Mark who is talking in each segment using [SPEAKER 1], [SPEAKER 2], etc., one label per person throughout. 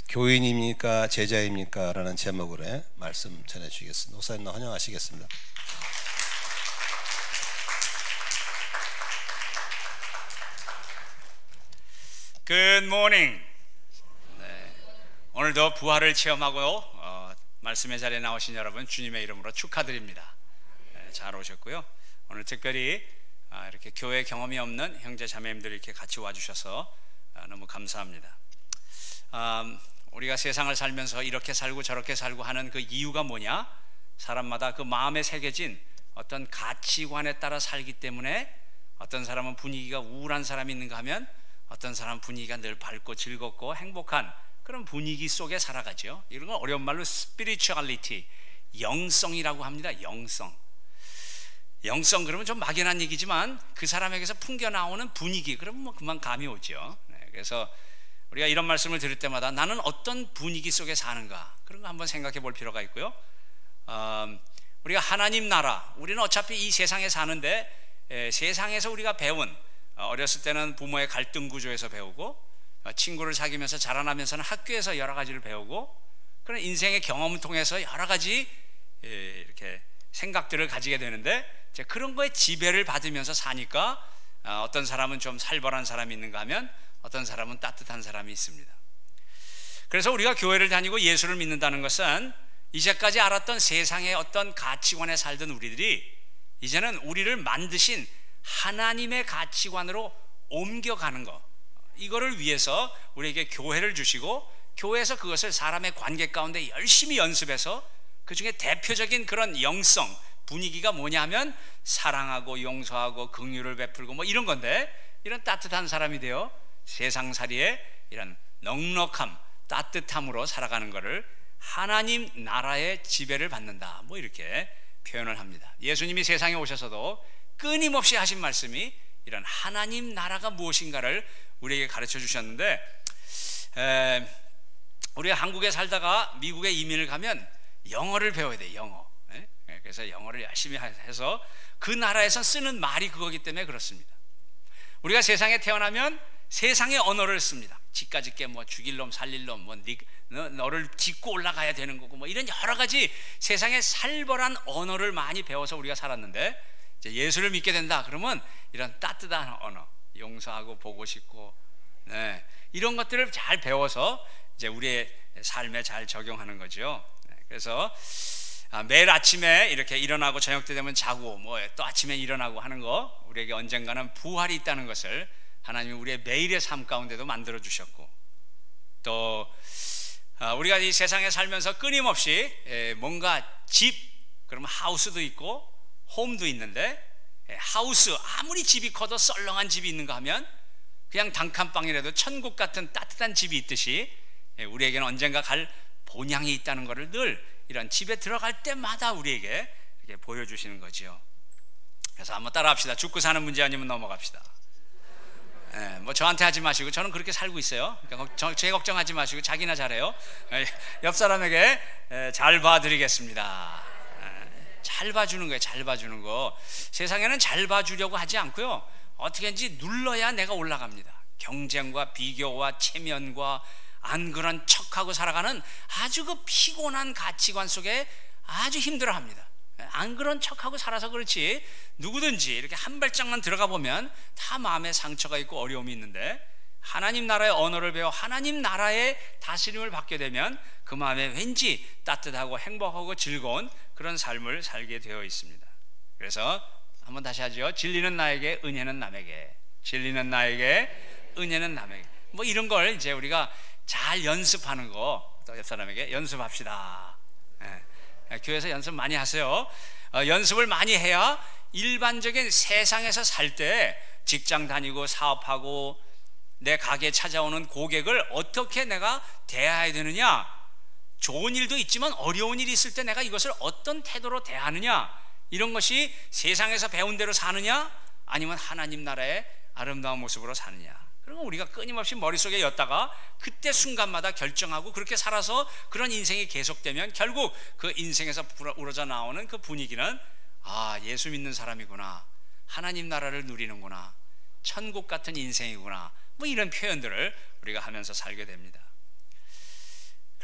[SPEAKER 1] 교인입니까 제자입니까? 라는 제목으로 말씀 전해주시겠습니다. 목사님 환영하시겠습니다.
[SPEAKER 2] Good morning. 네, 오늘도 부활을 체험하고 말씀의 자리에 나오신 여러분 주님의 이름으로 축하드립니다. 네, 잘 오셨고요. 오늘 특별히 이렇게 교회 경험이 없는 형제 자매님들이 이렇게 같이 와주셔서 너무 감사합니다. 우리가 세상을 살면서 이렇게 살고 저렇게 살고 하는 그 이유가 뭐냐? 사람마다 그 마음에 새겨진 어떤 가치관에 따라 살기 때문에 어떤 사람은 분위기가 우울한 사람이 있는가 하면 어떤 사람은 분위기가 늘 밝고 즐겁고 행복한 그런 분위기 속에 살아가죠. 이런 건 어려운 말로 spirituality, 영성이라고 합니다. 영성 그러면 좀 막연한 얘기지만 그 사람에게서 풍겨나오는 분위기, 그러면 뭐 금방 감이 오죠. 네, 그래서 우리가 이런 말씀을 들을 때마다 나는 어떤 분위기 속에 사는가, 그런 거 한번 생각해 볼 필요가 있고요. 우리가 하나님 나라, 우리는 어차피 이 세상에 사는데 세상에서 우리가 배운, 어렸을 때는 부모의 갈등 구조에서 배우고, 친구를 사귀면서 자라나면서는 학교에서 여러 가지를 배우고, 그런 인생의 경험을 통해서 여러 가지 이렇게 생각들을 가지게 되는데, 그런 거에 지배를 받으면서 사니까 어떤 사람은 좀 살벌한 사람이 있는가 하면 어떤 사람은 따뜻한 사람이 있습니다. 그래서 우리가 교회를 다니고 예수를 믿는다는 것은 이제까지 알았던 세상의 어떤 가치관에 살던 우리들이 이제는 우리를 만드신 하나님의 가치관으로 옮겨가는 것, 이거를 위해서 우리에게 교회를 주시고, 교회에서 그것을 사람의 관계 가운데 열심히 연습해서 그 중에 대표적인 그런 영성 분위기가 뭐냐 하면 사랑하고 용서하고 긍휼을 베풀고 뭐 이런 건데, 이런 따뜻한 사람이 되어 세상살이에 이런 넉넉함, 따뜻함으로 살아가는 것을 하나님 나라의 지배를 받는다, 뭐 이렇게 표현을 합니다. 예수님이 세상에 오셔서도 끊임없이 하신 말씀이 이런 하나님 나라가 무엇인가를 우리에게 가르쳐 주셨는데, 우리가 한국에 살다가 미국에 이민을 가면 영어를 배워야 돼요. 영어. 그래서 영어를 열심히 해서 그 나라에서 쓰는 말이 그거기 때문에 그렇습니다. 우리가 세상에 태어나면 세상의 언어를 씁니다. 지까짓게 뭐 죽일 놈 살릴 놈, 뭐 너를 딛고 올라가야 되는 거고, 뭐 이런 여러 가지 세상의 살벌한 언어를 많이 배워서 우리가 살았는데, 이제 예수를 믿게 된다 그러면 이런 따뜻한 언어, 용서하고 보고 싶고, 네, 이런 것들을 잘 배워서 이제 우리의 삶에 잘 적용하는 거죠. 네, 그래서 매일 아침에 이렇게 일어나고 저녁 때 되면 자고 뭐 또 아침에 일어나고 하는 거, 우리에게 언젠가는 부활이 있다는 것을 하나님이 우리의 매일의 삶 가운데도 만들어 주셨고, 또 우리가 이 세상에 살면서 끊임없이 뭔가 집, 그러면 하우스도 있고 홈도 있는데, 하우스, 아무리 집이 커도 썰렁한 집이 있는가 하면 그냥 단칸방이라도 천국 같은 따뜻한 집이 있듯이 우리에게는 언젠가 갈 본향이 있다는 것을 늘 이런 집에 들어갈 때마다 우리에게 이렇게 보여주시는 거죠. 그래서 한번 따라 합시다. 죽고 사는 문제 아니면 넘어갑시다. 뭐 저한테 하지 마시고, 저는 그렇게 살고 있어요. 그러니까 제 걱정하지 마시고 자기나 잘해요. 옆 사람에게 잘 봐드리겠습니다. 잘 봐주는 거예요. 잘 봐주는 거. 세상에는 잘 봐주려고 하지 않고요, 어떻게든지 눌러야 내가 올라갑니다. 경쟁과 비교와 체면과 안 그런 척하고 살아가는 아주 그 피곤한 가치관 속에 아주 힘들어합니다. 안 그런 척하고 살아서 그렇지, 누구든지 이렇게 한 발짝만 들어가 보면 다 마음에 상처가 있고 어려움이 있는데, 하나님 나라의 언어를 배워 하나님 나라의 다스림을 받게 되면 그 마음에 왠지 따뜻하고 행복하고 즐거운 그런 삶을 살게 되어 있습니다. 그래서 한번 다시 하죠. 진리는 나에게, 은혜는 남에게. 진리는 나에게, 은혜는 남에게. 뭐 이런 걸 이제 우리가 잘 연습하는 거, 또 옆 사람에게 연습합시다. 교회에서 연습 많이 하세요. 연습을 많이 해야 일반적인 세상에서 살 때 직장 다니고 사업하고 내 가게에 찾아오는 고객을 어떻게 내가 대해야 되느냐, 좋은 일도 있지만 어려운 일이 있을 때 내가 이것을 어떤 태도로 대하느냐, 이런 것이 세상에서 배운 대로 사느냐 아니면 하나님 나라의 아름다운 모습으로 사느냐, 그런 거 우리가 끊임없이 머릿속에 였다가 그때 순간마다 결정하고 그렇게 살아서 그런 인생이 계속되면 결국 그 인생에서 우러져 나오는 그 분위기는, 아, 예수 믿는 사람이구나, 하나님 나라를 누리는구나, 천국 같은 인생이구나, 뭐 이런 표현들을 우리가 하면서 살게 됩니다.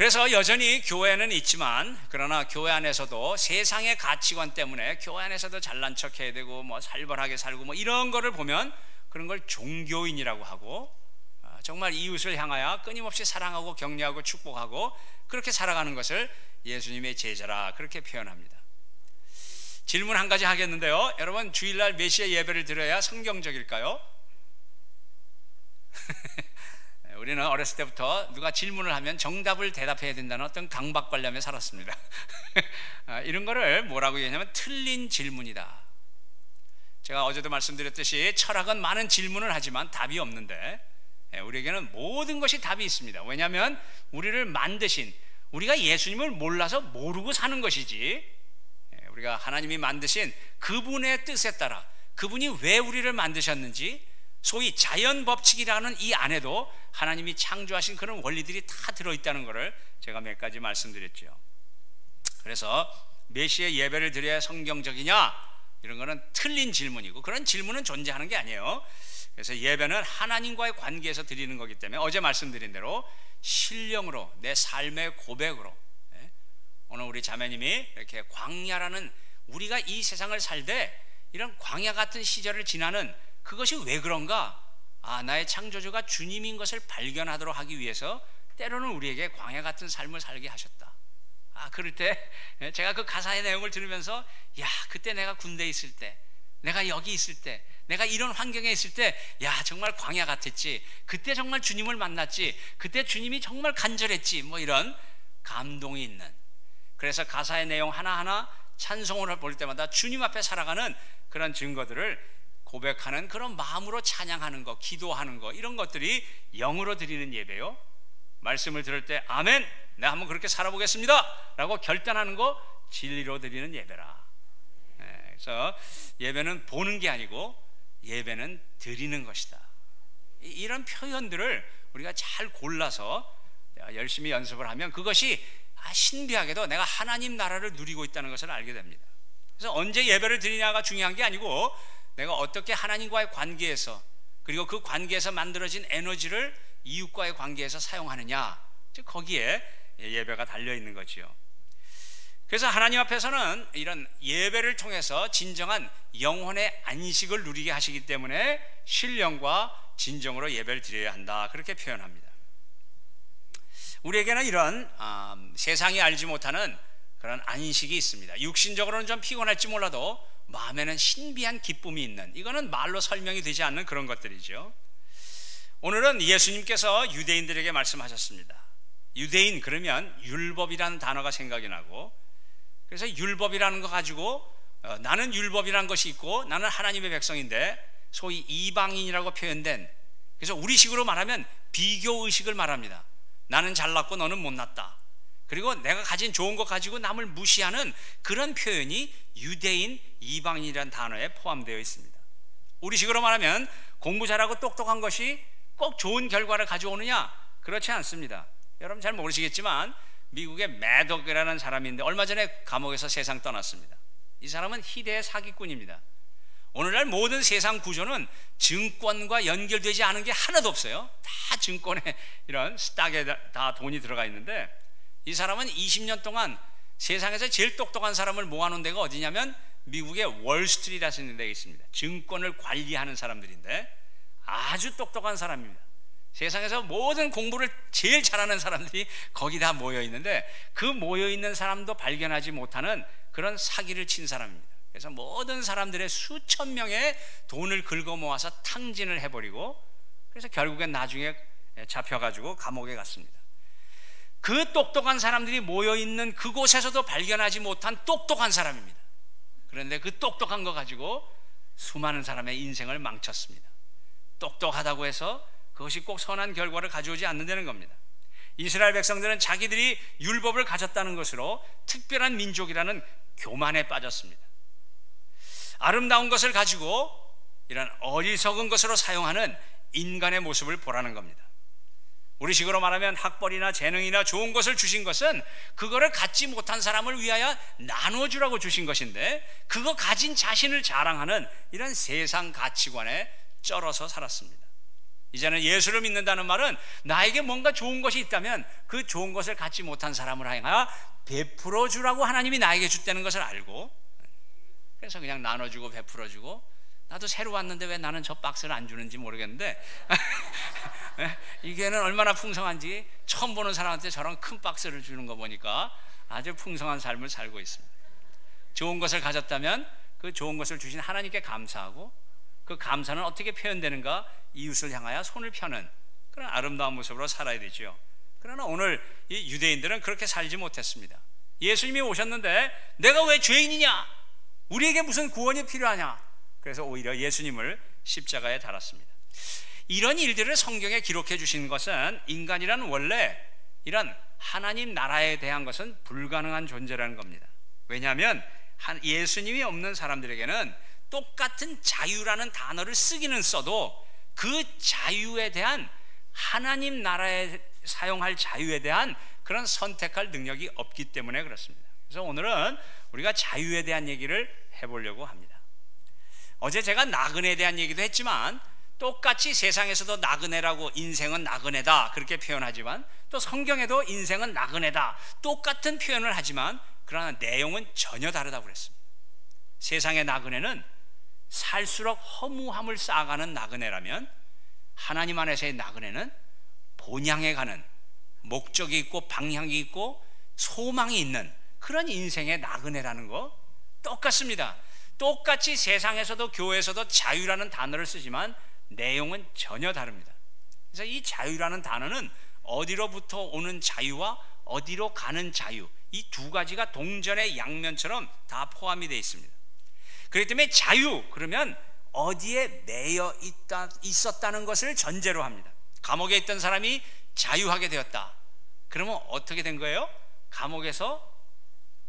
[SPEAKER 2] 그래서 여전히 교회는 있지만, 그러나 교회 안에서도 세상의 가치관 때문에 교회 안에서도 잘난 척 해야 되고 뭐 살벌하게 살고 뭐 이런 거를 보면 그런 걸 종교인이라고 하고, 정말 이웃을 향하여 끊임없이 사랑하고 격려하고 축복하고 그렇게 살아가는 것을 예수님의 제자라 그렇게 표현합니다. 질문 한 가지 하겠는데요. 여러분, 주일날 몇 시에 예배를 드려야 성경적일까요? 우리는 어렸을 때부터 누가 질문을 하면 정답을 대답해야 된다는 어떤 강박관념에 살았습니다. 이런 거를 뭐라고 얘기하냐면 틀린 질문이다. 제가 어제도 말씀드렸듯이 철학은 많은 질문을 하지만 답이 없는데, 우리에게는 모든 것이 답이 있습니다. 왜냐하면 우리를 만드신, 우리가 예수님을 몰라서 모르고 사는 것이지, 우리가 하나님이 만드신 그분의 뜻에 따라 그분이 왜 우리를 만드셨는지, 소위 자연 법칙이라는 이 안에도 하나님이 창조하신 그런 원리들이 다 들어있다는 것을 제가 몇 가지 말씀드렸죠. 그래서 몇 시에 예배를 드려야 성경적이냐, 이런 거는 틀린 질문이고 그런 질문은 존재하는 게 아니에요. 그래서 예배는 하나님과의 관계에서 드리는 거기 때문에 어제 말씀드린 대로 신령으로, 내 삶의 고백으로, 오늘 우리 자매님이 이렇게 광야라는, 우리가 이 세상을 살되 이런 광야 같은 시절을 지나는 그것이 왜 그런가? 나의 창조주가 주님인 것을 발견하도록 하기 위해서 때로는 우리에게 광야 같은 삶을 살게 하셨다. 그럴 때 제가 그 가사의 내용을 들으면서, 야, 그때 내가 군대에 있을 때, 내가 여기 있을 때, 내가 이런 환경에 있을 때, 야, 정말 광야 같았지. 그때 정말 주님을 만났지. 그때 주님이 정말 간절했지. 뭐 이런 감동이 있는, 그래서 가사의 내용 하나하나 찬송을 볼 때마다 주님 앞에 살아가는 그런 증거들을 고백하는 그런 마음으로 찬양하는 거, 기도하는 거, 이런 것들이 영으로 드리는 예배요. 말씀을 들을 때 아멘, 내가 한번 그렇게 살아보겠습니다 라고 결단하는 거 진리로 드리는 예배라. 그래서 예배는 보는 게 아니고 예배는 드리는 것이다. 이런 표현들을 우리가 잘 골라서 열심히 연습을 하면 그것이 신비하게도 내가 하나님 나라를 누리고 있다는 것을 알게 됩니다. 그래서 언제 예배를 드리냐가 중요한 게 아니고 내가 어떻게 하나님과의 관계에서, 그리고 그 관계에서 만들어진 에너지를 이웃과의 관계에서 사용하느냐, 즉 거기에 예배가 달려있는 거지요. 그래서 하나님 앞에서는 이런 예배를 통해서 진정한 영혼의 안식을 누리게 하시기 때문에 신령과 진정으로 예배를 드려야 한다, 그렇게 표현합니다. 우리에게는 이런 세상이 알지 못하는 그런 안식이 있습니다. 육신적으로는 좀 피곤할지 몰라도 마음에는 신비한 기쁨이 있는, 이거는 말로 설명이 되지 않는 그런 것들이죠. 오늘은 예수님께서 유대인들에게 말씀하셨습니다. 유대인 그러면 율법이라는 단어가 생각이 나고, 그래서 율법이라는 거 가지고 나는 율법이라는 것이 있고 나는 하나님의 백성인데, 소위 이방인이라고 표현된, 그래서 우리식으로 말하면 비교의식을 말합니다. 나는 잘났고 너는 못났다. 그리고 내가 가진 좋은 것 가지고 남을 무시하는 그런 표현이 유대인, 이방인이라는 단어에 포함되어 있습니다. 우리식으로 말하면 공부 잘하고 똑똑한 것이 꼭 좋은 결과를 가져오느냐? 그렇지 않습니다. 여러분 잘 모르시겠지만 미국의 매독이라는 사람인데 얼마 전에 감옥에서 세상 떠났습니다. 이 사람은 희대의 사기꾼입니다. 오늘날 모든 세상 구조는 증권과 연결되지 않은 게 하나도 없어요. 다 증권에 이런 스탁에 다 돈이 들어가 있는데, 이 사람은 20년 동안 세상에서 제일 똑똑한 사람을 모아놓은 데가 어디냐면 미국의 월스트리트라는 데가 있습니다. 증권을 관리하는 사람들인데 아주 똑똑한 사람입니다. 세상에서 모든 공부를 제일 잘하는 사람들이 거기 다 모여 있는데, 그 모여 있는 사람도 발견하지 못하는 그런 사기를 친 사람입니다. 그래서 모든 사람들의 수천 명의 돈을 긁어 모아서 탕진을 해버리고, 그래서 결국엔 나중에 잡혀가지고 감옥에 갔습니다. 그 똑똑한 사람들이 모여있는 그곳에서도 발견하지 못한 똑똑한 사람입니다. 그런데 그 똑똑한 거 가지고 수많은 사람의 인생을 망쳤습니다. 똑똑하다고 해서 그것이 꼭 선한 결과를 가져오지 않는다는 겁니다. 이스라엘 백성들은 자기들이 율법을 가졌다는 것으로 특별한 민족이라는 교만에 빠졌습니다. 아름다운 것을 가지고 이런 어리석은 것으로 사용하는 인간의 모습을 보라는 겁니다. 우리식으로 말하면 학벌이나 재능이나 좋은 것을 주신 것은 그거를 갖지 못한 사람을 위하여 나눠주라고 주신 것인데, 그거 가진 자신을 자랑하는 이런 세상 가치관에 쩔어서 살았습니다. 이제는 예수를 믿는다는 말은 나에게 뭔가 좋은 것이 있다면 그 좋은 것을 갖지 못한 사람을 향하여 베풀어 주라고 하나님이 나에게 줬다는 것을 알고, 그래서 그냥 나눠주고 베풀어 주고, 나도 새로 왔는데 왜 나는 저 박스를 안 주는지 모르겠는데 이게는 얼마나 풍성한지, 처음 보는 사람한테 저런 큰 박스를 주는 거 보니까 아주 풍성한 삶을 살고 있습니다. 좋은 것을 가졌다면 그 좋은 것을 주신 하나님께 감사하고, 그 감사는 어떻게 표현되는가? 이웃을 향하여 손을 펴는 그런 아름다운 모습으로 살아야 되죠. 그러나 오늘 이 유대인들은 그렇게 살지 못했습니다. 예수님이 오셨는데 내가 왜 죄인이냐? 우리에게 무슨 구원이 필요하냐? 그래서 오히려 예수님을 십자가에 달았습니다. 이런 일들을 성경에 기록해 주신 것은 인간이란 원래 이런 하나님 나라에 대한 것은 불가능한 존재라는 겁니다. 왜냐하면 예수님이 없는 사람들에게는 똑같은 자유라는 단어를 쓰기는 써도 그 자유에 대한, 하나님 나라에 사용할 자유에 대한 그런 선택할 능력이 없기 때문에 그렇습니다. 그래서 오늘은 우리가 자유에 대한 얘기를 해보려고 합니다. 어제 제가 나그네에 대한 얘기도 했지만, 똑같이 세상에서도 나그네라고, 인생은 나그네다 그렇게 표현하지만, 또 성경에도 인생은 나그네다 똑같은 표현을 하지만, 그러나 내용은 전혀 다르다고 그랬습니다. 세상의 나그네는 살수록 허무함을 쌓아가는 나그네라면, 하나님 안에서의 나그네는 본향에 가는, 목적이 있고 방향이 있고 소망이 있는 그런 인생의 나그네라는 거 똑같습니다. 똑같이 세상에서도 교회에서도 자유라는 단어를 쓰지만 내용은 전혀 다릅니다. 그래서 이 자유라는 단어는 어디로부터 오는 자유와 어디로 가는 자유, 이 두 가지가 동전의 양면처럼 다 포함이 되어 있습니다. 그렇기 때문에 자유 그러면 어디에 매여 있었다는 것을 전제로 합니다. 감옥에 있던 사람이 자유하게 되었다. 그러면 어떻게 된 거예요? 감옥에서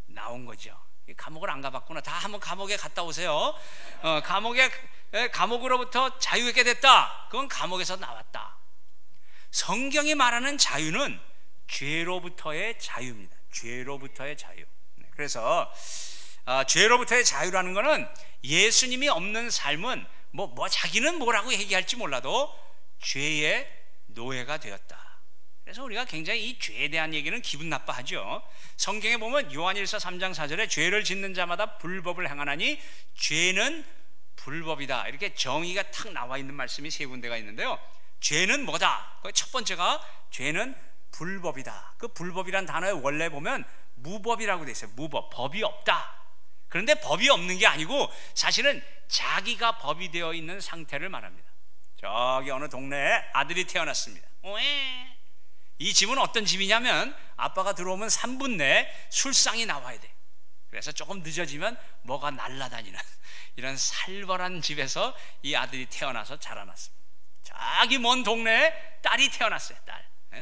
[SPEAKER 2] 나온 거죠. 감옥을 안 가봤구나. 다 한번 감옥에 갔다 오세요. 감옥으로부터 자유하게 됐다. 그건 감옥에서 나왔다. 성경이 말하는 자유는 죄로부터의 자유입니다. 죄로부터의 자유. 그래서 죄로부터의 자유라는 것은 예수님이 없는 삶은 자기는 뭐라고 얘기할지 몰라도 죄의 노예가 되었다. 그래서 우리가 굉장히 이 죄에 대한 얘기는 기분 나빠하죠. 성경에 보면 요한일서 3장 4절에 죄를 짓는 자마다 불법을 행하나니 죄는 불법이다, 이렇게 정의가 탁 나와 있는 말씀이 세 군데가 있는데요. 죄는 뭐다? 첫 번째가 죄는 불법이다. 그 불법이란 단어의 원래 보면 무법이라고 돼 있어요. 무법, 법이 없다. 그런데 법이 없는 게 아니고 사실은 자기가 법이 되어 있는 상태를 말합니다. 저기 어느 동네에 아들이 태어났습니다. 이 집은 어떤 집이냐면 아빠가 들어오면 3분 내에 술상이 나와야 돼. 그래서 조금 늦어지면 뭐가 날아다니는 이런 살벌한 집에서 이 아들이 태어나서 자라났습니다. 저기 먼 동네에 딸이 태어났어요.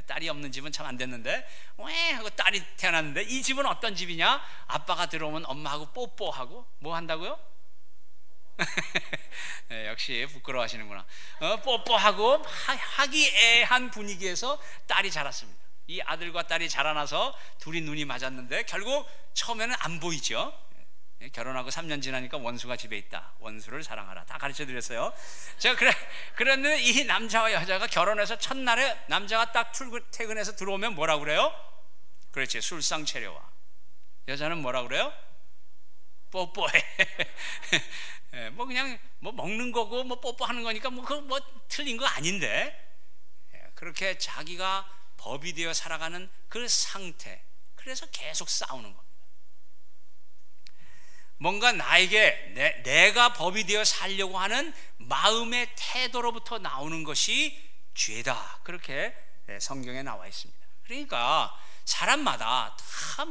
[SPEAKER 2] 딸이 없는 집은 참 안 됐는데 왜 하고 딸이 태어났는데, 이 집은 어떤 집이냐? 아빠가 들어오면 엄마하고 뽀뽀하고 뭐 한다고요? 네, 역시 부끄러워하시는구나. 뽀뽀하고 화기애애한 분위기에서 딸이 자랐습니다. 이 아들과 딸이 자라나서 둘이 눈이 맞았는데 결국 처음에는 안 보이죠. 결혼하고 3년 지나니까 원수가 집에 있다. 원수를 사랑하라. 다 가르쳐 드렸어요. 제가 그랬는데 이 남자와 여자가 결혼해서 첫날에 남자가 딱 퇴근해서 들어오면 뭐라고 그래요? 그렇지, 술상 차려와. 여자는 뭐라고 그래요? 뽀뽀해. 그냥 먹는 거고 뽀뽀하는 거니까 그거 틀린 거 아닌데, 그렇게 자기가 법이 되어 살아가는 그 상태, 그래서 계속 싸우는 겁니다. 뭔가 나에게 내가 법이 되어 살려고 하는 마음의 태도로부터 나오는 것이 죄다, 그렇게 성경에 나와 있습니다. 그러니까 사람마다 다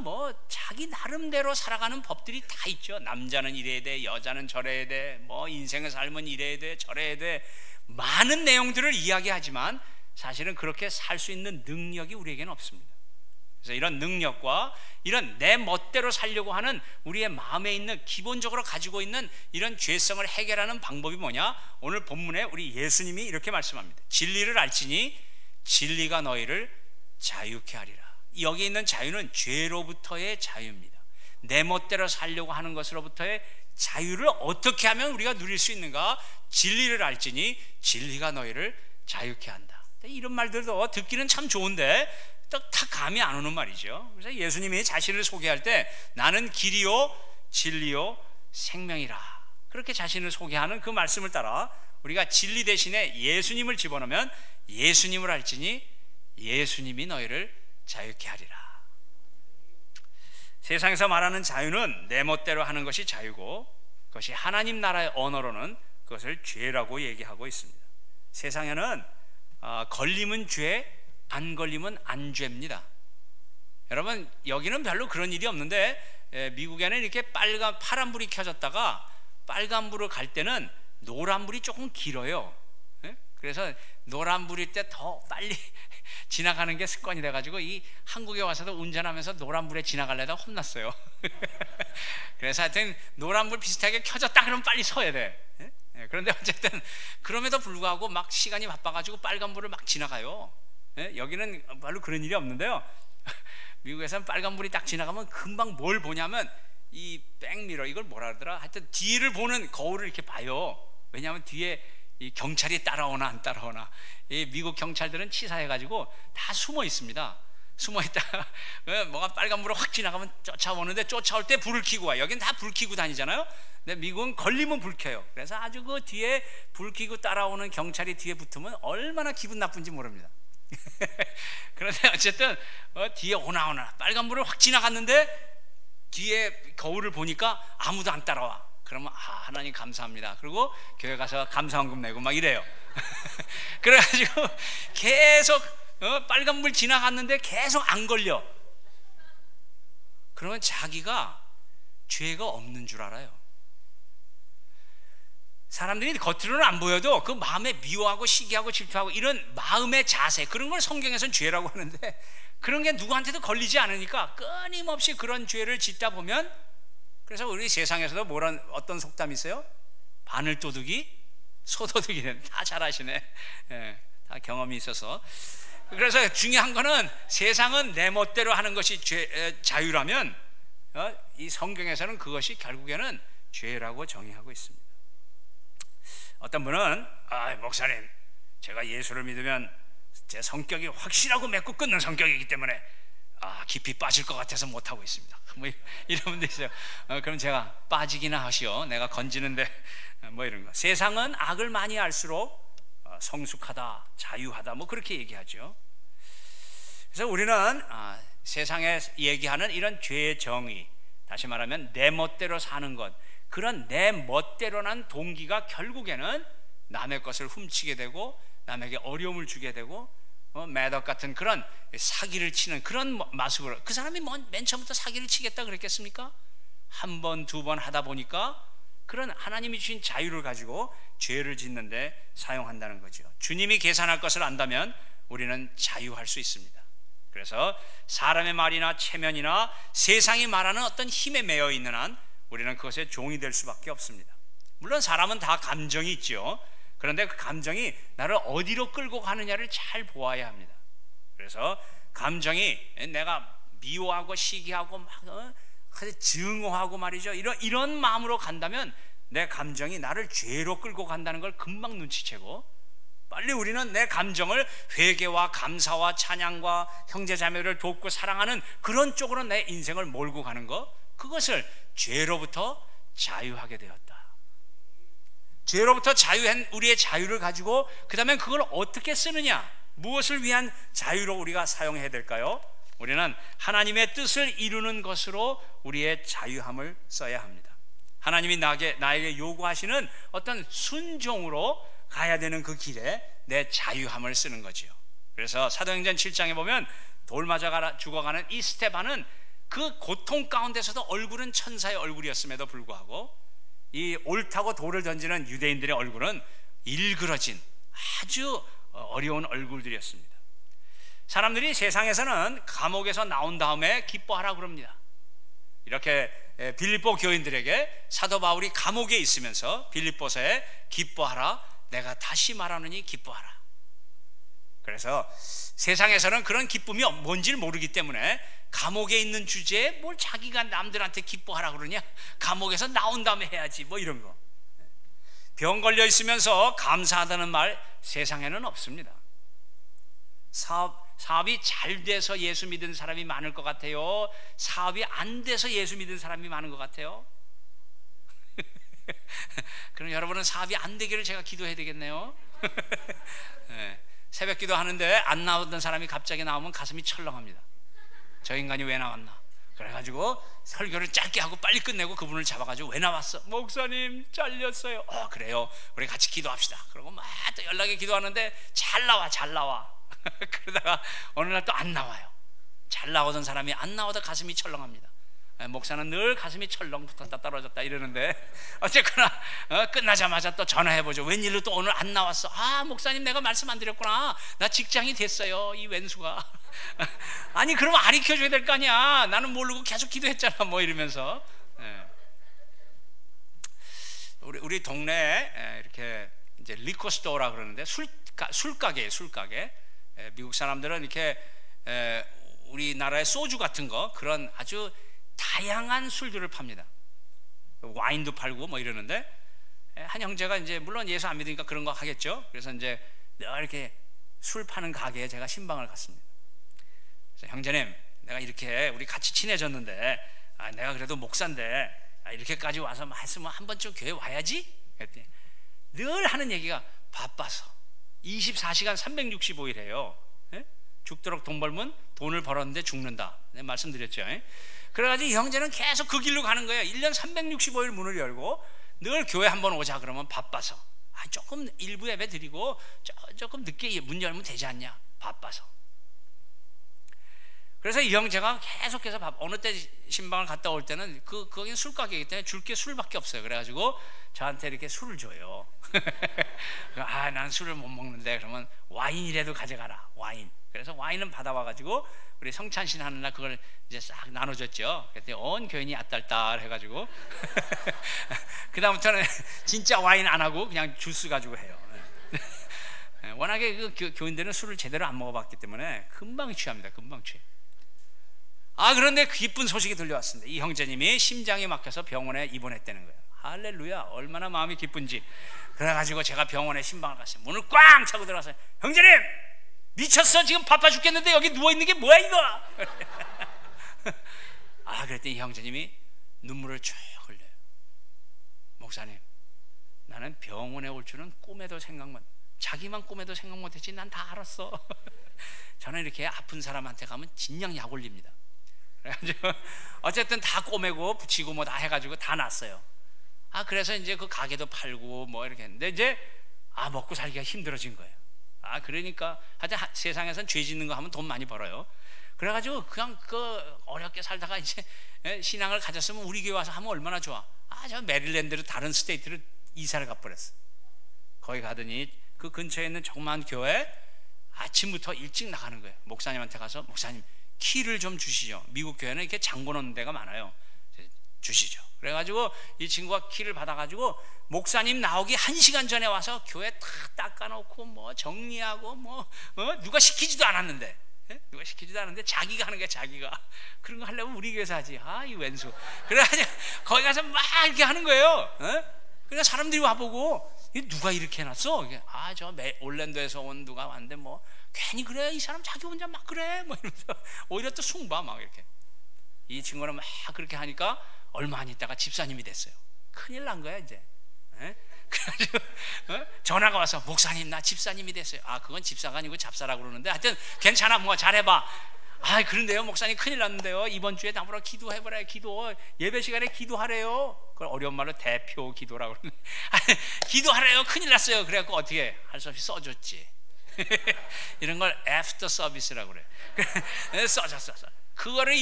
[SPEAKER 2] 자기 나름대로 살아가는 법들이 다 있죠. 남자는 이래야 돼, 여자는 저래야 돼, 인생의 삶은 이래야 돼, 저래야 돼, 많은 내용들을 이야기하지만 사실은 그렇게 살 수 있는 능력이 우리에게는 없습니다. 그래서 이런 능력과 이런 내 멋대로 살려고 하는 우리의 마음에 있는, 기본적으로 가지고 있는 이런 죄성을 해결하는 방법이 뭐냐? 오늘 본문에 우리 예수님이 이렇게 말씀합니다. 진리를 알지니 진리가 너희를 자유케 하리라. 여기 있는 자유는 죄로부터의 자유입니다. 내 멋대로 살려고 하는 것으로부터의 자유를 어떻게 하면 우리가 누릴 수 있는가? 진리를 알지니 진리가 너희를 자유케 한다. 이런 말들도 듣기는 참 좋은데 딱 감이 안 오는 말이죠. 그래서 예수님이 자신을 소개할 때 나는 길이요 진리요 생명이라 그렇게 자신을 소개하는 그 말씀을 따라 우리가 진리 대신에 예수님을 집어넣으면 예수님을 알지니 예수님이 너희를 자유케 하리라. 세상에서 말하는 자유는 내 멋대로 하는 것이 자유고 그것이 하나님 나라의 언어로는 그것을 죄라고 얘기하고 있습니다. 세상에는 걸리면 죄, 안 걸리면 안 죄입니다. 여러분 여기는 별로 그런 일이 없는데 미국에는 이렇게 파란불이 켜졌다가 빨간불을 갈 때는 노란불이 조금 길어요. 그래서 노란불일 때 더 빨리 지나가는 게 습관이 돼가지고 이 한국에 와서도 운전하면서 노란불에 지나가려다 혼났어요. 그래서 하여튼 노란불 비슷하게 켜졌다 그러면 빨리 서야 돼. 그런데 어쨌든 그럼에도 불구하고 막 시간이 바빠가지고 빨간불을 막 지나가요. 여기는 별로 그런 일이 없는데요. 미국에서는 빨간불이 딱 지나가면 금방 뭘 보냐면 이 백미러 이걸 뭐라 그러더라. 하여튼 뒤를 보는 거울을 이렇게 봐요. 왜냐하면 뒤에 이 경찰이 따라오나 안 따라오나. 이 미국 경찰들은 치사해가지고 다 숨어 있습니다. 숨어 있다가 뭐가 빨간불을 확 지나가면 쫓아오는데 쫓아올 때 불을 켜고 와. 여긴 다 불 켜고 다니잖아요. 근데 미국은 걸리면 불 켜요. 그래서 아주 그 뒤에 불 켜고 따라오는 경찰이 뒤에 붙으면 얼마나 기분 나쁜지 모릅니다. 그런데 어쨌든 뒤에 오나 빨간불을 확 지나갔는데 뒤에 거울을 보니까 아무도 안 따라와. 그러면 하나님 감사합니다. 그리고 교회 가서 감사원금 내고 막 이래요. 그래가지고 계속 빨간불 지나갔는데 계속 안 걸려. 그러면 자기가 죄가 없는 줄 알아요. 사람들이 겉으로는 안 보여도 그 마음에 미워하고 시기하고 질투하고 이런 마음의 자세, 그런 걸 성경에서는 죄라고 하는데 그런 게 누구한테도 걸리지 않으니까 끊임없이 그런 죄를 짓다 보면, 그래서 우리 세상에서도 어떤 속담이 있어요? 바늘도둑이 소도둑이네. 다 잘 아시네. 다 경험이 있어서. 그래서 중요한 거는 세상은 내 멋대로 하는 것이 자유라면 이 성경에서는 그것이 결국에는 죄라고 정의하고 있습니다. 어떤 분은 목사님, 제가 예수를 믿으면 제 성격이 확실하고 맺고 끊는 성격이기 때문에 깊이 빠질 것 같아서 못하고 있습니다. 뭐 이런 분도 있어요. 그럼 제가 빠지기나 하시오. 내가 건지는데 뭐 이런 거. 세상은 악을 많이 알수록 성숙하다, 자유하다, 뭐 그렇게 얘기하죠. 그래서 우리는 세상에 얘기하는 이런 죄의 정의, 다시 말하면 내 멋대로 사는 것, 그런 내 멋대로란 동기가 결국에는 남의 것을 훔치게 되고 남에게 어려움을 주게 되고 매덕 같은 그런 사기를 치는 그런 마술을, 그 사람이 맨 처음부터 사기를 치겠다 그랬겠습니까? 한 번, 두 번 하다 보니까 그런 하나님이 주신 자유를 가지고 죄를 짓는데 사용한다는 거죠. 주님이 계산할 것을 안다면 우리는 자유할 수 있습니다. 그래서 사람의 말이나 체면이나 세상이 말하는 어떤 힘에 매여 있는 한 우리는 그것의 종이 될 수밖에 없습니다. 물론 사람은 다 감정이 있죠. 그런데 그 감정이 나를 어디로 끌고 가느냐를 잘 보아야 합니다. 그래서 감정이 내가 미워하고 시기하고 막 증오하고 말이죠, 이런 마음으로 간다면 내 감정이 나를 죄로 끌고 간다는 걸 금방 눈치채고, 빨리 우리는 내 감정을 회개와 감사와 찬양과 형제자매를 돕고 사랑하는 그런 쪽으로 내 인생을 몰고 가는 것, 그것을 죄로부터 자유하게 되었다. 죄로부터 자유한 우리의 자유를 가지고 그 다음에 그걸 어떻게 쓰느냐, 무엇을 위한 자유로 우리가 사용해야 될까요? 우리는 하나님의 뜻을 이루는 것으로 우리의 자유함을 써야 합니다. 하나님이 나에게 요구하시는 어떤 순종으로 가야 되는 그 길에 내 자유함을 쓰는 거지요. 그래서 사도행전 7장에 보면 돌 맞아 죽어가는 이 스데반은 그 고통 가운데서도 얼굴은 천사의 얼굴이었음에도 불구하고 이 옳다고 돌을 던지는 유대인들의 얼굴은 일그러진 아주 어려운 얼굴들이었습니다. 사람들이 세상에서는 감옥에서 나온 다음에 기뻐하라 그럽니다. 이렇게 빌립보 교인들에게 사도 바울이 감옥에 있으면서 빌립보서에 기뻐하라, 내가 다시 말하느니 기뻐하라. 그래서 세상에서는 그런 기쁨이 뭔지를 모르기 때문에 감옥에 있는 주제에 뭘 자기가 남들한테 기뻐하라 그러냐, 감옥에서 나온 다음에 해야지 뭐 이런 거. 병 걸려 있으면서 감사하다는 말 세상에는 없습니다. 사업이 잘 돼서 예수 믿은 사람이 많을 것 같아요? 사업이 안 돼서 예수 믿은 사람이 많은 것 같아요? 그럼 여러분은 사업이 안 되기를 제가 기도해야 되겠네요. 네. 새벽 기도 하는데 안 나오던 사람이 갑자기 나오면 가슴이 철렁합니다. 저 인간이 왜 나왔나? 그래가지고 설교를 짧게 하고 빨리 끝내고 그분을 잡아가지고 왜 나왔어? 목사님 잘렸어요. 그래요. 우리 같이 기도합시다. 그러고 막 또 연락에 기도하는데 잘 나와. 그러다가 어느 날 또 안 나와요. 잘 나오던 사람이 안 나오다 가슴이 철렁합니다. 목사는 늘 가슴이 철렁 붙었다 떨어졌다 이러는데 어쨌거나 끝나자마자 또 전화해보죠. 웬일로 또 오늘 안 나왔어? 목사님 내가 말씀 안 드렸구나. 나 직장이 됐어요. 이 왼수가. 아니 그러면 가르쳐줘야 될 거 아니야. 나는 모르고 계속 기도했잖아 뭐 이러면서. 우리 동네에 이렇게 이제 리코스토어라 그러는데 술가게예요. 술가게. 미국 사람들은 이렇게 우리나라의 소주 같은 거 그런 아주 다양한 술들을 팝니다. 와인도 팔고 뭐 이러는데 한 형제가 이제 물론 예수 안 믿으니까 그런 거 하겠죠. 그래서 이제 늘 이렇게 술 파는 가게에 제가 신방을 갔습니다. 그래서 형제님, 내가 이렇게 우리 같이 친해졌는데 내가 그래도 목사인데 이렇게까지 와서 말씀을 한 번쯤 교회 와야지. 그랬더니 늘 하는 얘기가 바빠서 24시간 365일 해요. 죽도록 돈 벌면 돈을 벌었는데 죽는다. 내가 말씀드렸죠. 그래가지고 이 형제는 계속 그 길로 가는 거예요. 1년 365일 문을 열고 늘 교회 한번 오자 그러면 바빠서 조금 일부 예배 드리고 조금 늦게 문 열면 되지 않냐. 바빠서. 그래서 이 형제가 계속해서 어느 때 신방을 갔다 올 때는 거기는 술가게이기 때문에 줄 게 술밖에 없어요. 그래가지고 저한테 이렇게 술을 줘요. 난 술을 못 먹는데 그러면 와인이라도 가져가라. 와인. 그래서 와인은 받아와가지고 우리 성찬신 하는 날 그걸 이제 싹 나눠줬죠. 그랬더니 온 교인이 아딸딸 해가지고 그다음부터는 진짜 와인 안 하고 그냥 주스 가지고 해요. 워낙에 그 교인들은 술을 제대로 안 먹어봤기 때문에 금방 취합니다. 금방 취해. 그런데 기쁜 소식이 들려왔습니다. 이 형제님이 심장이 막혀서 병원에 입원했다는 거예요. 할렐루야. 얼마나 마음이 기쁜지. 그래가지고 제가 병원에 신방을 갔어요. 문을 꽝 차고 들어가서 형제님 미쳤어. 지금 바빠 죽겠는데 여기 누워있는 게 뭐야 이거. 그랬더니 이 형제님이 눈물을 쭉 흘려요. 목사님, 나는 병원에 올 줄은 꿈에도 자기만 꿈에도 생각 못했지 난 다 알았어. 저는 이렇게 아픈 사람한테 가면 진작 약 올립니다. 그래가지고 어쨌든 다 꼬매고 붙이고 뭐 다 해가지고 다 났어요. 그래서 이제 그 가게도 팔고 뭐 이렇게 했는데 이제 먹고 살기가 힘들어진 거예요. 그러니까 하여튼 세상에선 죄 짓는 거 하면 돈 많이 벌어요. 그래가지고 그냥 어렵게 살다가 이제 신앙을 가졌으면 우리 교회 와서 하면 얼마나 좋아. 저 메릴랜드로 다른 스테이트로 이사를 가버렸어. 거기 가더니 그 근처에 있는 조그만 교회 아침부터 일찍 나가는 거예요. 목사님한테 가서 목사님 키를 좀 주시죠. 미국 교회는 이렇게 잠궈 놓는 데가 많아요. 주시죠. 그래가지고 이 친구가 키를 받아가지고 목사님 나오기 1시간 전에 와서 교회 다 닦아놓고 뭐 정리하고 누가 시키지도 않았는데 자기가 하는 거야. 자기가 그런 거 하려면 우리 교회에서 하지. 이 왼수. 그래가지고 거기 가서 막 이렇게 하는 거예요. 그러니까 사람들이 와보고 누가 이렇게 해놨어? 저 올랜도에서 온 누가 왔는데 뭐 괜히 그래 이 사람 자기 혼자 막 그래 뭐 이러면서 오히려 또 숭봐 막 이렇게. 이 친구는 막 그렇게 하니까 얼마 안 있다가 집사님이 됐어요. 큰일 난 거야 이제. 그래가지고 전화가 와서 목사님 나 집사님이 됐어요. 그건 집사가 아니고 잡사라고 그러는데 하여튼 괜찮아 뭐 잘해봐. 그런데요 목사님 큰일 났는데요 이번 주에 나보러 기도해보라. 기도 예배 시간에 기도하래요. 그걸 어려운 말로 대표 기도라고 그러는데 기도하래요. 큰일 났어요. 그래갖고 어떻게 할 수 없이 써줬지. 이런 걸 애프터 서비스라고 그래. 써줬어. 그거를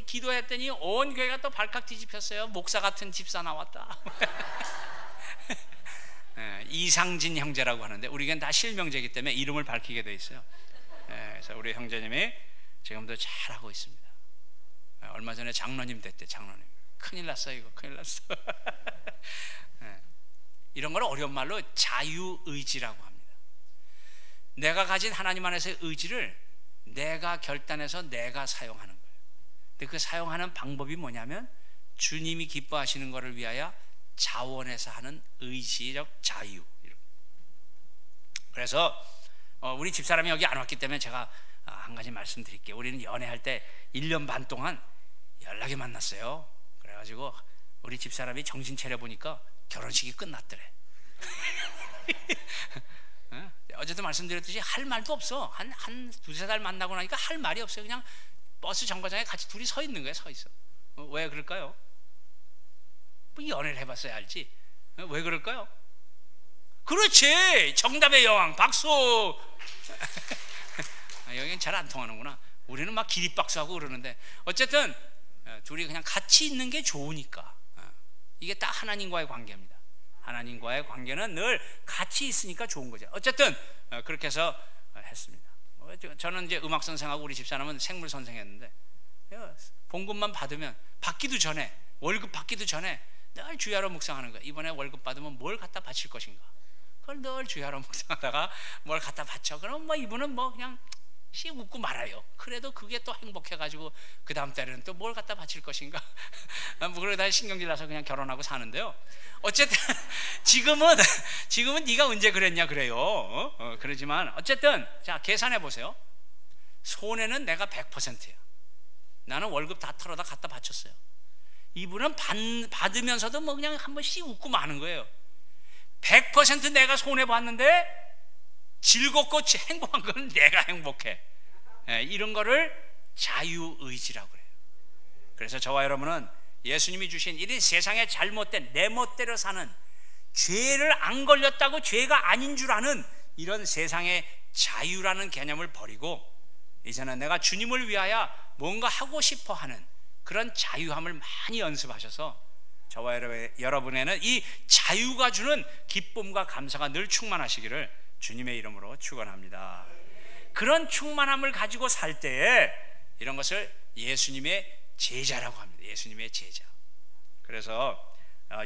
[SPEAKER 2] 기도했더니 온 교회가 또 발칵 뒤집혔어요. 목사 같은 집사 나왔다. 이상진 형제라고 하는데 우리는 다 실명제이기 때문에 이름을 밝히게 돼 있어요. 그래서 우리 형제님이 지금도 잘하고 있습니다. 얼마 전에 장로님 됐대. 장로님 큰일 났어 이거 큰일 났어. 이런 걸 어려운 말로 자유의지라고 합니다. 내가 가진 하나님 안에서의 의지를 내가 결단해서 내가 사용하는 거예요. 근데 그 사용하는 방법이 뭐냐면 주님이 기뻐하시는 것을 위하여 자원에서 하는 의지적 자유. 그래서 우리 집사람이 여기 안 왔기 때문에 제가 한 가지 말씀드릴게요. 우리는 연애할 때 1년 반 동안 연락이 만났어요. 그래가지고 우리 집사람이 정신 차려보니까 결혼식이 끝났더래. 어제도 말씀드렸듯이 할 말도 없어. 한 두세 달 만나고 나니까 할 말이 없어요. 그냥 버스 정거장에 같이 둘이 서 있는 거예요. 서 있어. 왜 그럴까요? 뭐 연애를 해봤어야 알지. 왜 그럴까요? 그렇지. 정답의 여왕 박수. 여기는 잘 안 통하는구나. 우리는 막 기립박수하고 그러는데 어쨌든 둘이 그냥 같이 있는 게 좋으니까. 이게 딱 하나님과의 관계입니다. 하나님과의 관계는 늘 같이 있으니까 좋은 거죠. 어쨌든 그렇게 해서 했습니다. 저는 이제 음악 선생하고 우리 집사람은 생물 선생했는데 봉급만 받으면 받기도 전에 월급 받기도 전에 늘 주야로 묵상하는 거예요. 이번에 월급 받으면 뭘 갖다 바칠 것인가. 그걸 늘 주야로 묵상하다가 뭘 갖다 바쳐. 그럼 뭐 이분은 뭐 그냥 씩 웃고 말아요. 그래도 그게 또 행복해가지고 그 다음 달에는 또 뭘 갖다 바칠 것인가. 뭐 그러다 신경질 나서 그냥 결혼하고 사는데요. 어쨌든 지금은 네가 언제 그랬냐 그래요. 그러지만 어쨌든 자 계산해 보세요. 손해는 내가 100%야. 나는 월급 다 털어다 갖다 바쳤어요. 이분은 받으면서도 뭐 그냥 한 번씩 웃고 마는 거예요. 100% 내가 손해 봤는데 즐겁고 행복한 건 내가 행복해. 이런 거를 자유의지라고 그래요. 그래서 저와 여러분은 예수님이 주신 이 세상에 잘못된 내 멋대로 사는 죄를 안 걸렸다고 죄가 아닌 줄 아는 이런 세상의 자유라는 개념을 버리고 이제는 내가 주님을 위하여 뭔가 하고 싶어 하는 그런 자유함을 많이 연습하셔서 저와 여러분에는 이 자유가 주는 기쁨과 감사가 늘 충만하시기를 주님의 이름으로 축원합니다. 그런 충만함을 가지고 살 때에 이런 것을 예수님의 제자라고 합니다. 예수님의 제자. 그래서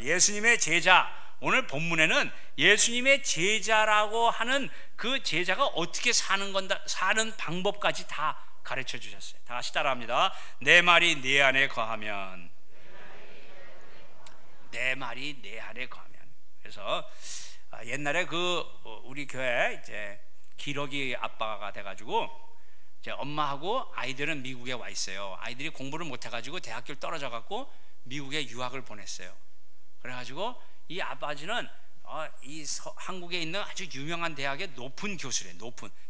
[SPEAKER 2] 예수님의 제자, 오늘 본문에는 예수님의 제자라고 하는 그 제자가 어떻게 사는 방법까지 다 가르쳐 주셨어요. 다 같이 따라합니다. 내 말이 내 안에 거하면, 내 말이 내 안에 거하면. 그래서 옛날에 우리 교회 이제 기러기 아빠가 돼가지고 이제 엄마하고 아이들은 미국에 와 있어요. 아이들이 공부를 못해가지고 대학교를 떨어져갖고 미국에 유학을 보냈어요. 그래가지고 이 아버지는 한국에 있는 아주 유명한 대학의 높은 교수래.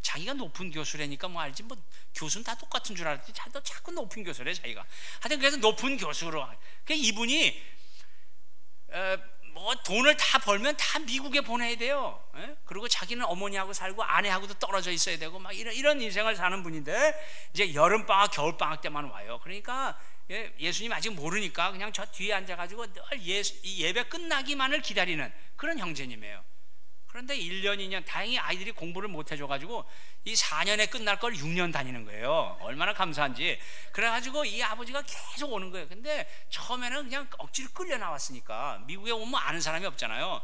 [SPEAKER 2] 자기가 높은 교수라니까 뭐 알지, 뭐 교수는 다 똑같은 줄 알았지. 자꾸 높은 교수래 자기가. 하여튼 그래서 높은 교수로. 그 이분이 뭐 돈을 다 벌면 다 미국에 보내야 돼요. 그리고 자기는 어머니하고 살고 아내하고도 떨어져 있어야 되고 막 이런 인생을 사는 분인데 이제 여름방학 겨울방학 때만 와요. 그러니까 예수님 아직 모르니까 그냥 저 뒤에 앉아가지고 늘 이 예배 끝나기만을 기다리는 그런 형제님이에요. 그런데 1년 2년 다행히 아이들이 공부를 못 해줘가지고 이 4년에 끝날 걸 6년 다니는 거예요. 얼마나 감사한지. 그래가지고 이 아버지가 계속 오는 거예요. 근데 처음에는 그냥 억지로 끌려 나왔으니까 미국에 오면 아는 사람이 없잖아요.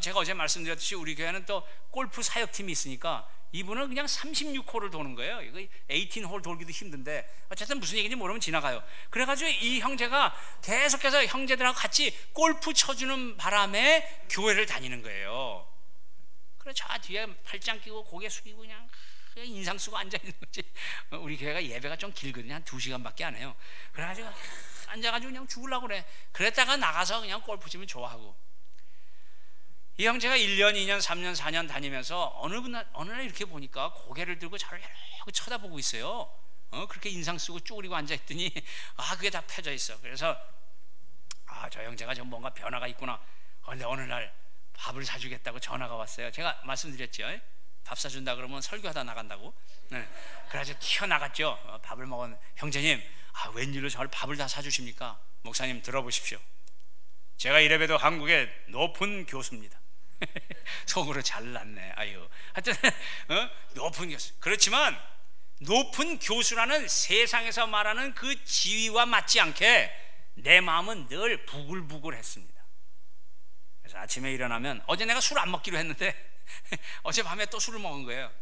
[SPEAKER 2] 제가 어제 말씀드렸듯이 우리 교회는 또 골프 사역팀이 있으니까 이분은 그냥 36홀을 도는 거예요. 이거 18홀 돌기도 힘든데 어쨌든 무슨 얘기인지 모르면 지나가요. 그래가지고 이 형제가 계속해서 형제들하고 같이 골프 쳐주는 바람에 교회를 다니는 거예요. 그래 저 뒤에 팔짱 끼고 고개 숙이고 그냥 인상 쓰고 앉아있는 거지. 우리 교회가 예배가 좀 길거든요. 한 2시간밖에 안 해요. 그래가지고 앉아가지고 그냥 죽으려고 그래. 그랬다가 나가서 그냥 골프 치면 좋아하고. 이 형제가 1년, 2년, 3년, 4년 다니면서 어느 날 이렇게 보니까 고개를 들고 저를 이렇게 쳐다보고 있어요. 그렇게 인상 쓰고 쭈그리고 앉아있더니 그게 다 펴져 있어. 그래서 저 형제가 좀 뭔가 변화가 있구나. 근데 어느 날 밥을 사주겠다고 전화가 왔어요. 제가 말씀드렸죠. 밥 사준다 그러면 설교하다 나간다고. 네. 그래서 튀어나갔죠. 밥을 먹은 형제님, 웬일로 저를 밥을 다 사주십니까? 목사님 들어보십시오. 제가 이래봬도 한국의 높은 교수입니다. 속으로 잘났네. 아유. 하여튼 높은 교수. 그렇지만 높은 교수라는 세상에서 말하는 그 지위와 맞지 않게 내 마음은 늘 부글부글했습니다. 그래서 아침에 일어나면 어제 내가 술 안 먹기로 했는데 어젯밤에 또 술을 먹은 거예요.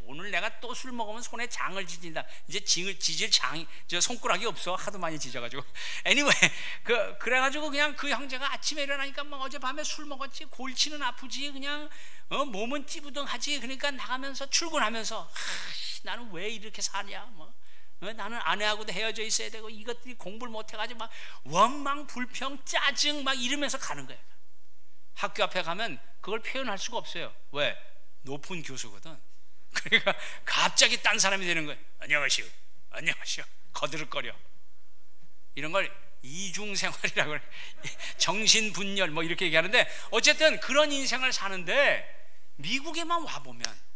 [SPEAKER 2] 오늘 내가 또 술 먹으면 손에 장을 지진다. 이제 지질 장이, 저 손가락이 없어. 하도 많이 지져가지고. anyway, 그래가지고 그냥 그 형제가 아침에 일어나니까 막 어젯밤에 술 먹었지. 골치는 아프지. 그냥 몸은 찌부둥하지. 그러니까 나가면서 출근하면서 나는 왜 이렇게 사냐. 뭐. 나는 아내하고도 헤어져 있어야 되고 이것들이 공부를 못해가지고 막 원망, 불평, 짜증 막 이러면서 가는 거예요. 학교 앞에 가면 그걸 표현할 수가 없어요. 왜? 높은 교수거든. 그러니까 갑자기 딴 사람이 되는 거예요. 안녕하시오, 안녕하시오, 거들거려. 이런 걸 이중생활이라고 그래. 정신분열 뭐 이렇게 얘기하는데, 어쨌든 그런 인생을 사는데 미국에만 와보면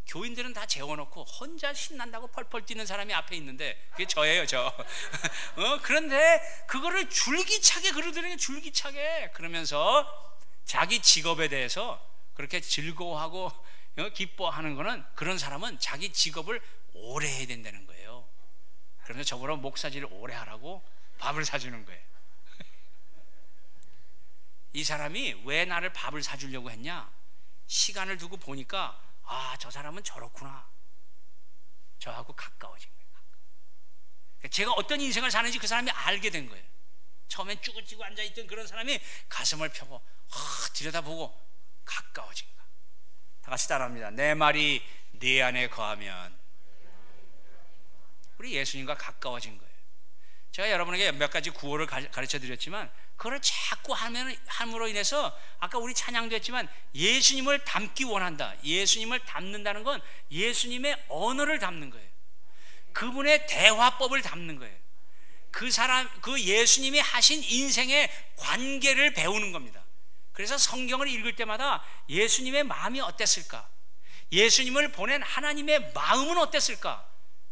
[SPEAKER 2] 교인들은 다 재워놓고 혼자 신난다고 펄펄 뛰는 사람이 앞에 있는데, 그게 저예요, 저. 그런데 그거를 줄기차게 그러더니 줄기차게 그러면서 자기 직업에 대해서 그렇게 즐거워하고 기뻐하는 거는, 그런 사람은 자기 직업을 오래 해야 된다는 거예요. 그러면서 저보러 목사지를 오래 하라고 밥을 사주는 거예요. 이 사람이 왜 나를 밥을 사주려고 했냐? 시간을 두고 보니까 저 사람은 저렇구나. 저하고 가까워진 거예요. 제가 어떤 인생을 사는지 그 사람이 알게 된 거예요. 처음엔 쭈그찌고 앉아있던 그런 사람이 가슴을 펴고 들여다보고 가까워진 거야. 다 같이 따라합니다. 내 말이 네 안에 거하면. 우리 예수님과 가까워진 거예요. 제가 여러분에게 몇 가지 구호를 가르쳐 드렸지만, 그걸 자꾸 함으로 인해서 아까 우리 찬양도 했지만 예수님을 닮기 원한다. 예수님을 닮는다는 건 예수님의 언어를 닮는 거예요. 그분의 대화법을 닮는 거예요. 그 예수님이 하신 인생의 관계를 배우는 겁니다. 그래서 성경을 읽을 때마다 예수님의 마음이 어땠을까? 예수님을 보낸 하나님의 마음은 어땠을까?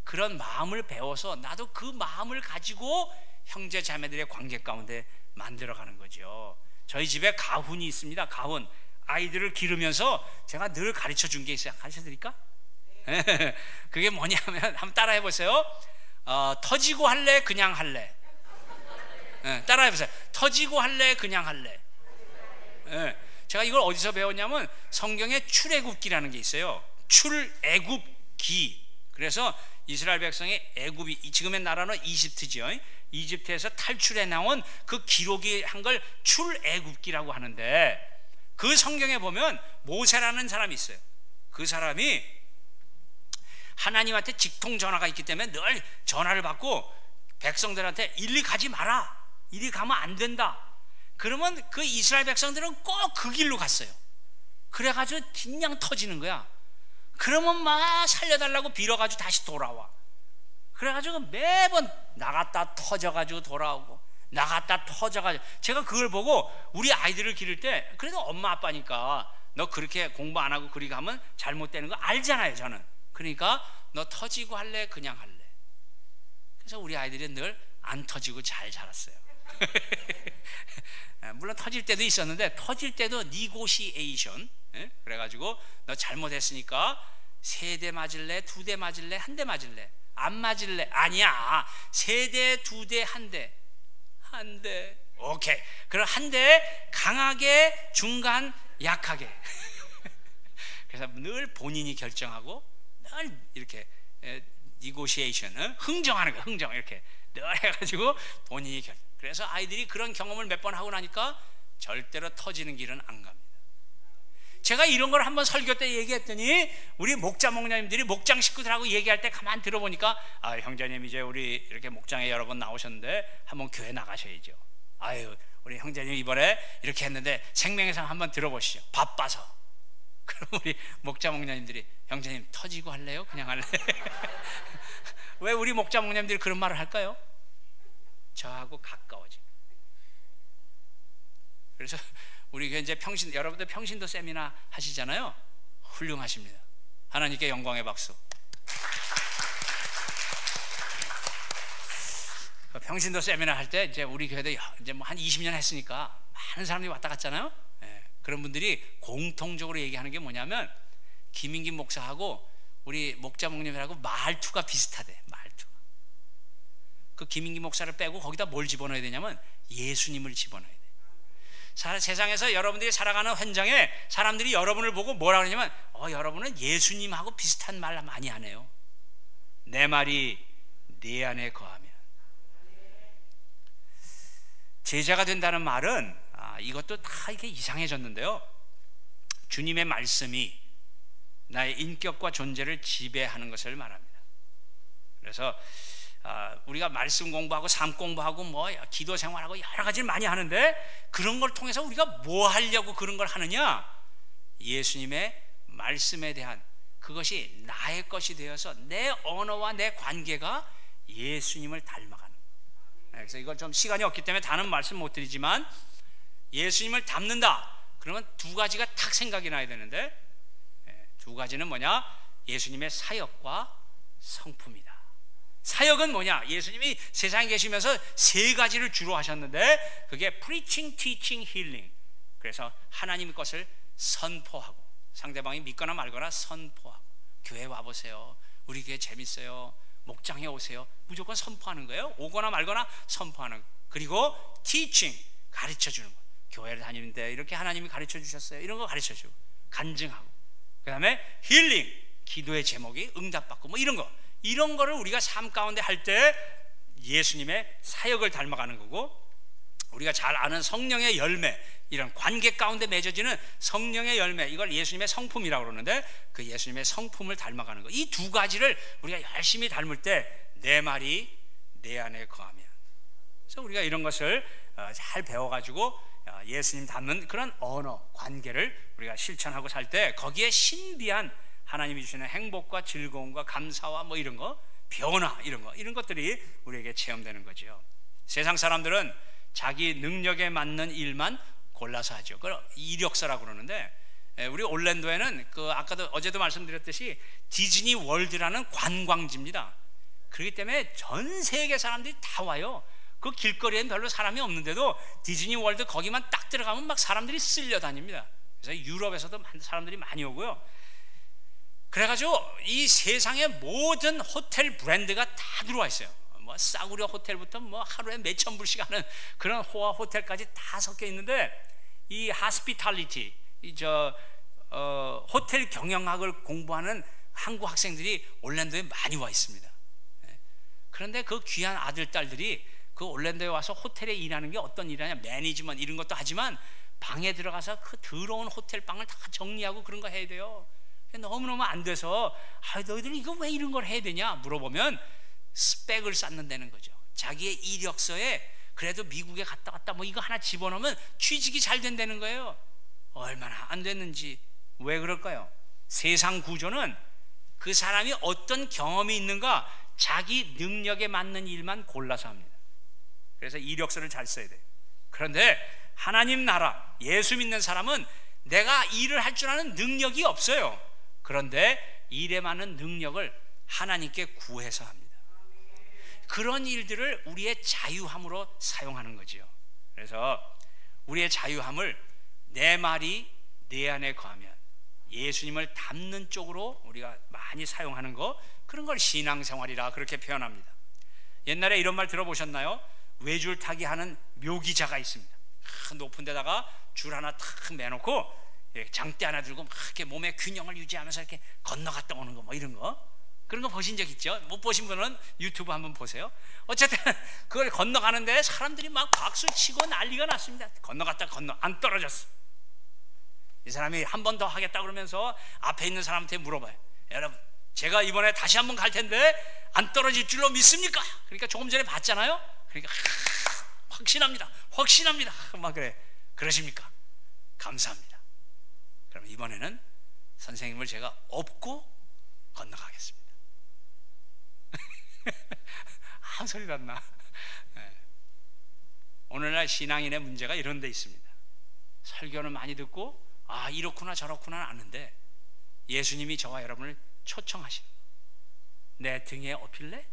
[SPEAKER 2] 그런 마음을 배워서 나도 그 마음을 가지고 형제 자매들의 관계 가운데 만들어가는 거죠. 저희 집에 가훈이 있습니다. 가훈. 아이들을 기르면서 제가 늘 가르쳐 준 게 있어요. 가르쳐 드릴까? 그게 뭐냐면 한번 따라해 보세요. 터지고 할래, 그냥 할래. 따라해 보세요. 터지고 할래, 그냥 할래. 제가 이걸 어디서 배웠냐면 성경에 출애굽기라는 게 있어요. 출애굽기. 그래서 이스라엘 백성이 애굽이, 지금의 나라는 이집트죠. 이집트에서 탈출해 나온 그 기록이 한 걸 출애굽기라고 하는데, 그 성경에 보면 모세라는 사람이 있어요. 그 사람이 하나님한테 직통 전화가 있기 때문에 늘 전화를 받고 백성들한테 이리 가지 마라, 이리 가면 안 된다. 그러면 그 이스라엘 백성들은 꼭 그 길로 갔어요. 그래가지고 그냥 터지는 거야. 그러면 막 살려달라고 빌어가지고 다시 돌아와. 그래가지고 매번 나갔다 터져가지고 돌아오고, 나갔다 터져가지고. 제가 그걸 보고 우리 아이들을 기를 때, 그래도 엄마 아빠니까 너 그렇게 공부 안 하고 그리 가면 잘못되는 거 알잖아요, 저는. 그러니까 너 터지고 할래, 그냥 할래. 그래서 우리 아이들이 늘 안 터지고 잘 자랐어요. 물론 터질 때도 있었는데, 터질 때도 니고시에이션. 그래가지고 너 잘못했으니까 3대 맞을래, 2대 맞을래, 1대 맞을래? 안 맞을래? 아니야, 3대, 2대, 1대. 1대. 오케이. 그럼 1대 강하게, 중간, 약하게. 그래서 늘 본인이 결정하고 늘 이렇게 니고시에이션, 흥정하는 거, 흥정 이렇게 늘 해가지고 본인이 그래서 아이들이 그런 경험을 몇 번 하고 나니까 절대로 터지는 길은 안 갑니다. 제가 이런 걸 한번 설교 때 얘기했더니 우리 목자 목녀님들이 목장 식구들하고 얘기할 때 가만 들어보니까, 형제님 이제 우리 이렇게 목장에 여러 번 나오셨는데 한번 교회 나가셔야죠. 우리 형제님 이번에 이렇게 했는데 생명의상 한번 들어보시죠. 바빠서. 그럼 우리 목자 목녀님들이 형제님 터지고 할래요? 그냥 할래? 왜 우리 목자 목녀님들이 그런 말을 할까요? 저하고 가까워지. 그래서 우리 이제 평신, 여러분들 평신도 세미나 하시잖아요. 훌륭하십니다. 하나님께 영광의 박수. 평신도 세미나 할 때 이제 우리 교회도 이제 뭐 한 20년 했으니까 많은 사람들이 왔다 갔잖아요. 그런 분들이 공통적으로 얘기하는 게 뭐냐면, 김인김 목사하고 우리 목자 목님이라고 말투가 비슷하대. 말투가. 그 김인김 목사를 빼고 거기다 뭘 집어넣어야 되냐면 예수님을 집어넣어야 돼. 세상에서 여러분들이 살아가는 현장에 사람들이 여러분을 보고 뭐라 그러냐면 여러분은 예수님하고 비슷한 말 많이 하네요. 내 말이 네 안에 거하면. 제자가 된다는 말은 이것도 다 이게 이상해졌는데요. 주님의 말씀이 나의 인격과 존재를 지배하는 것을 말합니다. 그래서 우리가 말씀 공부하고 삶 공부하고 뭐 기도 생활하고 여러 가지를 많이 하는데 그런 걸 통해서 우리가 뭐 하려고 그런 걸 하느냐? 예수님의 말씀에 대한 그것이 나의 것이 되어서 내 언어와 내 관계가 예수님을 닮아가는 거예요. 그래서 이걸 좀 시간이 없기 때문에 다는 말씀 못 드리지만 예수님을 닮는다 그러면 두 가지가 탁 생각이 나야 되는데 두 가지는 뭐냐? 예수님의 사역과 성품이다. 사역은 뭐냐? 예수님이 세상에 계시면서 세 가지를 주로 하셨는데 그게 preaching, teaching, healing. 그래서 하나님 것을 선포하고 상대방이 믿거나 말거나 선포하고 교회 와보세요. 우리 교회 재밌어요. 목장에 오세요. 무조건 선포하는 거예요. 오거나 말거나 선포하는 거. 그리고 teaching, 가르쳐주는 거. 교회를 다니는데 이렇게 하나님이 가르쳐 주셨어요. 이런 거 가르쳐주고 간증하고 그 다음에 힐링, 기도의 제목이 응답받고 뭐 이런 거를 우리가 삶 가운데 할 때 예수님의 사역을 닮아가는 거고 우리가 잘 아는 성령의 열매 이런 관계 가운데 맺어지는 성령의 열매 이걸 예수님의 성품이라고 그러는데 그 예수님의 성품을 닮아가는 거 이 두 가지를 우리가 열심히 닮을 때 내 말이 내 안에 거하면 그래서 우리가 이런 것을 잘 배워가지고 예수님 닮는 그런 언어 관계를 우리가 실천하고 살 때 거기에 신비한 하나님이 주시는 행복과 즐거움과 감사와 뭐 이런 거 변화 이런 것들이 우리에게 체험되는 거죠. 세상 사람들은 자기 능력에 맞는 일만 골라서 하죠. 그걸 이력서라고 그러는데 우리 올랜도에는 아까도 어제도 말씀드렸듯이 디즈니 월드라는 관광지입니다. 그렇기 때문에 전 세계 사람들이 다 와요. 그 길거리엔 별로 사람이 없는데도 디즈니 월드 거기만 딱 들어가면 막 사람들이 쓸려 다닙니다. 그래서 유럽에서도 사람들이 많이 오고요. 그래가지고 이 세상의 모든 호텔 브랜드가 다 들어와 있어요. 뭐 싸구려 호텔부터 뭐 하루에 몇천 불씩 하는 그런 호화 호텔까지 다 섞여 있는데 이 하스피탈리티, 호텔 경영학을 공부하는 한국 학생들이 올랜도에 많이 와 있습니다. 그런데 그 귀한 아들 딸들이 그 올랜도에 와서 호텔에 일하는 게 어떤 일이냐 매니지먼트 이런 것도 하지만 방에 들어가서 그 더러운 호텔 방을 다 정리하고 그런 거 해야 돼요. 너무너무 안 돼서 너희들 이거 왜 이런 걸 해야 되냐 물어보면 스펙을 쌓는다는 거죠. 자기의 이력서에 그래도 미국에 갔다 왔다 뭐 이거 하나 집어넣으면 취직이 잘 된다는 거예요. 얼마나 안 됐는지. 왜 그럴까요? 세상 구조는 그 사람이 어떤 경험이 있는가 자기 능력에 맞는 일만 골라서 합니다. 그래서 이력서를 잘 써야 돼요. 그런데 하나님 나라 예수 믿는 사람은 내가 일을 할 줄 아는 능력이 없어요. 그런데 일에 맞는 능력을 하나님께 구해서 합니다. 그런 일들을 우리의 자유함으로 사용하는 거지요. 그래서 우리의 자유함을 내 말이 내 안에 거하면 예수님을 닮는 쪽으로 우리가 많이 사용하는 거 그런 걸 신앙생활이라 그렇게 표현합니다. 옛날에 이런 말 들어보셨나요? 외줄 타기 하는 묘기자가 있습니다. 높은 데다가 줄 하나 탁 매놓고 장대 하나 들고 막 이렇게 몸의 균형을 유지하면서 이렇게 건너갔다 오는 거 뭐 이런 거 그런 거 보신 적 있죠? 못 보신 분은 유튜브 한번 보세요. 어쨌든 그걸 건너가는데 사람들이 막 박수 치고 난리가 났습니다. 건너갔다 안 떨어졌어. 이 사람이 한 번 더 하겠다 그러면서 앞에 있는 사람한테 물어봐요. 여러분 제가 이번에 다시 한번 갈 텐데 안 떨어질 줄로 믿습니까? 그러니까 조금 전에 봤잖아요. 그러니까 확신합니다. 막 그래. 그러십니까? 감사합니다. 그럼 이번에는 선생님을 제가 업고 건너가겠습니다. 아무 소리도 안 나. 오늘날 신앙인의 문제가 이런 데 있습니다. 설교는 많이 듣고 이렇구나 저렇구나 아는데 예수님이 저와 여러분을 초청하시는 내 등에 업힐래?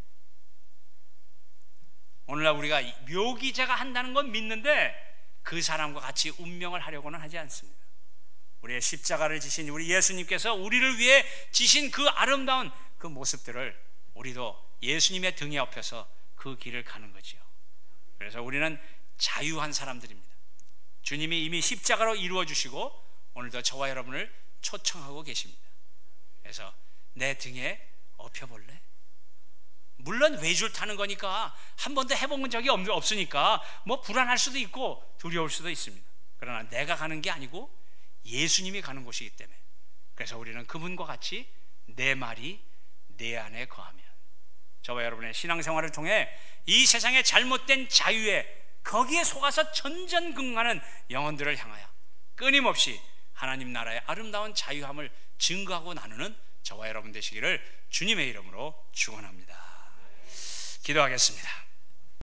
[SPEAKER 2] 오늘날 우리가 묘기자가 한다는 건 믿는데 그 사람과 같이 운명을 하려고는 하지 않습니다. 우리의 십자가를 지신 우리 예수님께서 우리를 위해 지신 그 아름다운 그 모습들을 우리도 예수님의 등에 업혀서 그 길을 가는 거지요. 그래서 우리는 자유한 사람들입니다. 주님이 이미 십자가로 이루어 주시고 오늘도 저와 여러분을 초청하고 계십니다. 그래서 내 등에 업혀볼래? 물론 외줄 타는 거니까 한 번도 해본 적이 없으니까 뭐 불안할 수도 있고 두려울 수도 있습니다. 그러나 내가 가는 게 아니고 예수님이 가는 곳이기 때문에, 그래서 우리는 그분과 같이 내 말이 내 안에 거하면, 저와 여러분의 신앙생활을 통해 이 세상의 잘못된 자유에 거기에 속아서 전전긍긍하는 영혼들을 향하여 끊임없이 하나님 나라의 아름다운 자유함을 증거하고 나누는 저와 여러분 되시기를 주님의 이름으로 축원합니다. 기도하겠습니다.